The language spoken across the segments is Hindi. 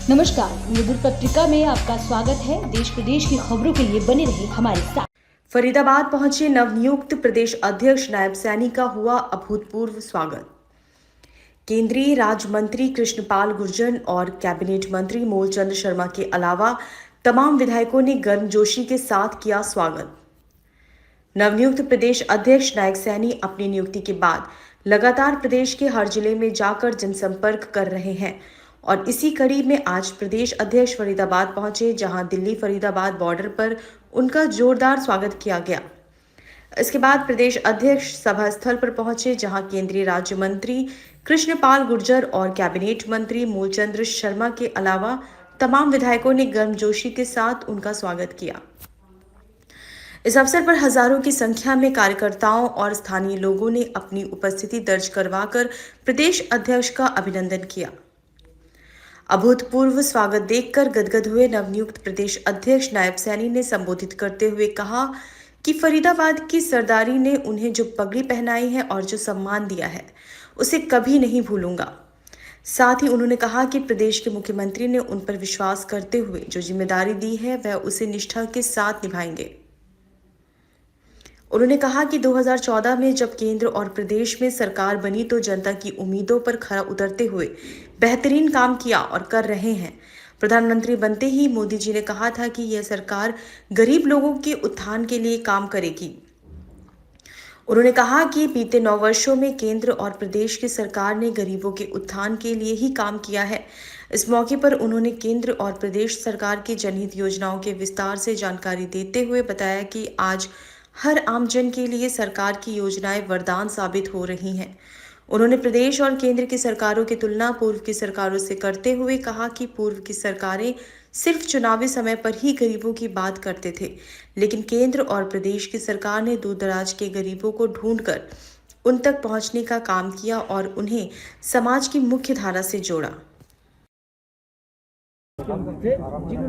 नमस्कार, मधुर पत्रिका में आपका स्वागत है। देश प्रदेश की खबरों के लिए बने रहे हमारे साथ। फरीदाबाद पहुंचे नवनियुक्त प्रदेश अध्यक्ष नायब सैनी का हुआ अभूतपूर्व स्वागत। केंद्रीय राज्य मंत्री कृष्णपाल गुर्जर और कैबिनेट मंत्री मूलचंद शर्मा के अलावा तमाम विधायकों ने गर्मजोशी के साथ किया स्वागत। नवनियुक्त प्रदेश अध्यक्ष नायब सैनी अपनी नियुक्ति के बाद लगातार प्रदेश के हर जिले में जाकर जनसंपर्क कर रहे हैं और इसी कड़ी में आज प्रदेश अध्यक्ष फरीदाबाद पहुंचे, जहां दिल्ली फरीदाबाद बॉर्डर पर उनका जोरदार स्वागत किया गया। इसके बाद प्रदेश अध्यक्ष सभा स्थल पर पहुंचे, जहां केंद्रीय राज्य मंत्री कृष्णपाल गुर्जर और कैबिनेट मंत्री मूलचंद शर्मा के अलावा तमाम विधायकों ने गर्मजोशी के साथ उनका स्वागत किया। इस अवसर पर हजारों की संख्या में कार्यकर्ताओं और स्थानीय लोगों ने अपनी उपस्थिति दर्ज करवाकर प्रदेश अध्यक्ष का अभिनंदन किया। अभूतपूर्व स्वागत देखकर गदगद हुए नवनियुक्त प्रदेश अध्यक्ष नायब सैनी ने संबोधित करते हुए कहा कि फरीदाबाद की सरदारी ने उन्हें जो पगड़ी पहनाई है और जो सम्मान दिया है, उसे कभी नहीं भूलूंगा। साथ ही उन्होंने कहा कि प्रदेश के मुख्यमंत्री ने उन पर विश्वास करते हुए जो जिम्मेदारी दी है, वह उसे निष्ठा के साथ निभाएंगे। उन्होंने कहा कि 2014 में जब केंद्र और प्रदेश में सरकार बनी तो जनता की उम्मीदों पर खरा उतरते हुए बेहतरीन काम किया और कर रहे हैं। प्रधानमंत्री बनते ही मोदी जी ने कहा था कि यह सरकार गरीब लोगों के उत्थान के लिए काम करेगी। उन्होंने कहा कि बीते 9 वर्षों में केंद्र और प्रदेश की सरकार ने गरीबों के उत्थान के लिए ही काम किया है। इस मौके पर उन्होंने केंद्र और प्रदेश सरकार की जनहित योजनाओं के विस्तार से जानकारी देते हुए बताया कि आज हर आमजन के लिए सरकार की योजनाएं वरदान साबित हो रही हैं। उन्होंने प्रदेश और केंद्र की सरकारों की तुलना पूर्व की सरकारों से करते हुए कहा कि पूर्व की सरकारें सिर्फ चुनावी समय पर ही गरीबों की बात करते थे, लेकिन केंद्र और प्रदेश की सरकार ने दूर दराज के गरीबों को ढूंढकर उन तक पहुंचने का काम किया और उन्हें समाज की मुख्य धारा से जोड़ा। जिन्होंने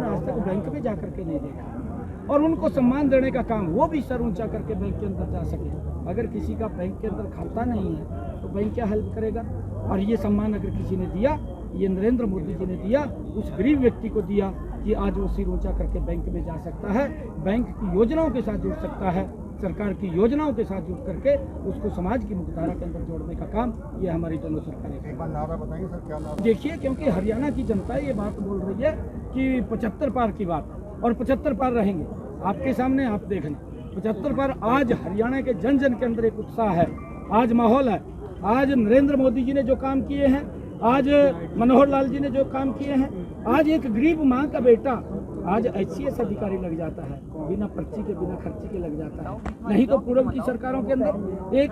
आज तक बैंक में जाकर के नहीं देखा और उनको सम्मान देने का काम, वो भी सर ऊंचा करके बैंक के अंदर जा सके। अगर किसी का बैंक के अंदर खाता नहीं है तो बैंक क्या हेल्प करेगा? और ये सम्मान अगर किसी ने दिया, ये नरेंद्र मोदी जी ने दिया, उस गरीब व्यक्ति को दिया कि आज वो सिर ऊंचा करके बैंक में जा सकता है, बैंक की योजनाओं के साथ जुड़ सकता है, सरकार की योजनाओं के साथ जुड़ करके उसको समाज की मुख्यधारा के अंदर जोड़ने का काम ये हमारी दोनों सरकारें। एक बार नारा बताइए सर, क्या नारा? देखिए, क्योंकि हरियाणा की जनता ये बात बोल रही है कि 75 पार की बात, और 75 पार रहेंगे। आपके सामने आप देख लें, 75 पार आज हरियाणा के जन जन के अंदर एक उत्साह है, आज माहौल है। आज नरेंद्र मोदी जी ने जो काम किए हैं, आज मनोहर लाल जी ने जो काम किए हैं, आज एक गरीब माँ का बेटा आज ICS अधिकारी लग जाता है, बिना पर्ची के बिना खर्ची के लग जाता है। नहीं तो पूर्व की सरकारों के अंदर एक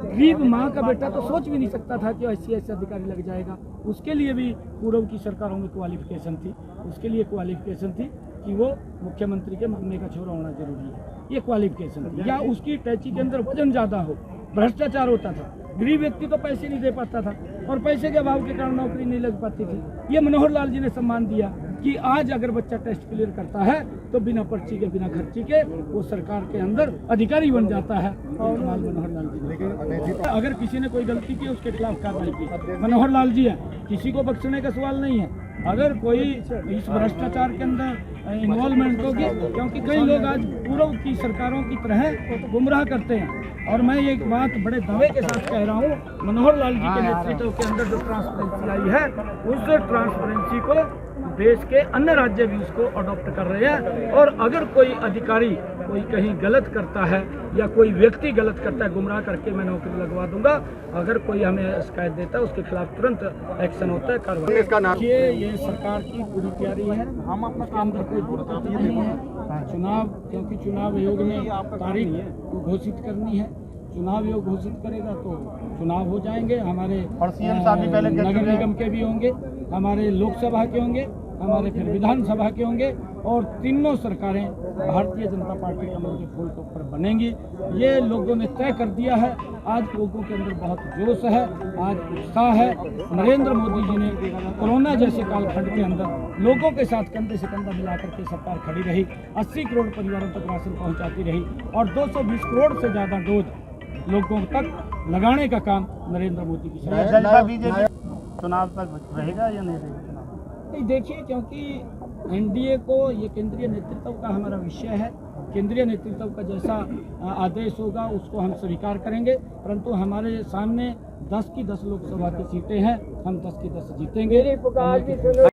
गरीब माँ का बेटा तो सोच भी नहीं सकता था कि ICS अधिकारी लग जाएगा। उसके लिए भी पूर्व की सरकारों में क्वालिफिकेशन थी, उसके लिए क्वालिफिकेशन थी कि वो मुख्यमंत्री के मम्मी का छोरा होना जरूरी है, ये क्वालिफिकेशन थी। या उसकी टैची के अंदर वजन ज़्यादा हो, भ्रष्टाचार होता था, गरीब व्यक्ति तो पैसे नहीं दे पाता था और पैसे के अभाव के कारण नौकरी नहीं लग पाती थी। ये मनोहर लाल जी ने सम्मान दिया कि आज अगर बच्चा टेस्ट क्लियर करता है तो बिना पर्ची के बिना खर्ची के वो सरकार के अंदर अधिकारी बन जाता है। और मनोहर लाल जी ने अगर किसी ने कोई गलती की उसके खिलाफ कार्रवाई की, मनोहर लाल जी है, किसी को बख्शने का सवाल नहीं है। अगर कोई इस भ्रष्टाचार के अंदर इन्वॉल्वमेंट होगी, क्योंकि कई लोग आज पूर्व की सरकारों की तरह गुमराह करते हैं। और मैं ये बात बड़े दावे के साथ कह रहा हूँ, मनोहर लाल जी के नेतृत्व के अंदर जो ट्रांसपेरेंसी आई है, उस ट्रांसपेरेंसी को देश के अन्य राज्य भी उसको अडॉप्ट कर रहे हैं। और अगर कोई अधिकारी कोई कहीं गलत करता है या कोई व्यक्ति गलत करता है, गुमराह करके मैं नौकरी लगवा दूंगा, अगर कोई हमें शिकायत देता है उसके खिलाफ तुरंत एक्शन होता है, कार्रवाई। ये सरकार की पूरी तैयारी है, हम अपने अंदर कोई दिक्कत नहीं है। चुनाव, क्योंकि चुनाव आयोग ने तारीख घोषित करनी है, चुनाव आयोग घोषित करेगा तो चुनाव हो जाएंगे। हमारे नगर निगम के भी होंगे, हमारे लोकसभा के होंगे, हमारे फिर विधानसभा के होंगे और तीनों सरकारें भारतीय जनता पार्टी कमल के फूल के ऊपर बनेंगी। ये लोगों ने तय कर दिया है। आज लोगों के अंदर बहुत जोश है, आज उत्साह है। नरेंद्र मोदी जी ने कोरोना जैसे कालखंड के अंदर लोगों के साथ कंधे से कंधा मिलाकर के सरकार खड़ी रही, 80 करोड़ परिवारों तक राशन पहुंचाती रही और 220 करोड़ से ज़्यादा डोज लोगों तक लगाने का काम नरेंद्र मोदी की सरकार। चुनाव तक रहेगा या नहीं रहेगा? नहीं देखिए, क्योंकि एनडीए को ये केंद्रीय नेतृत्व का हमारा विषय है। केंद्रीय नेतृत्व का जैसा आदेश होगा उसको हम स्वीकार करेंगे, परंतु हमारे सामने 10 की 10 लोकसभा की सीटें हैं, हम 10 की 10 जीतेंगे।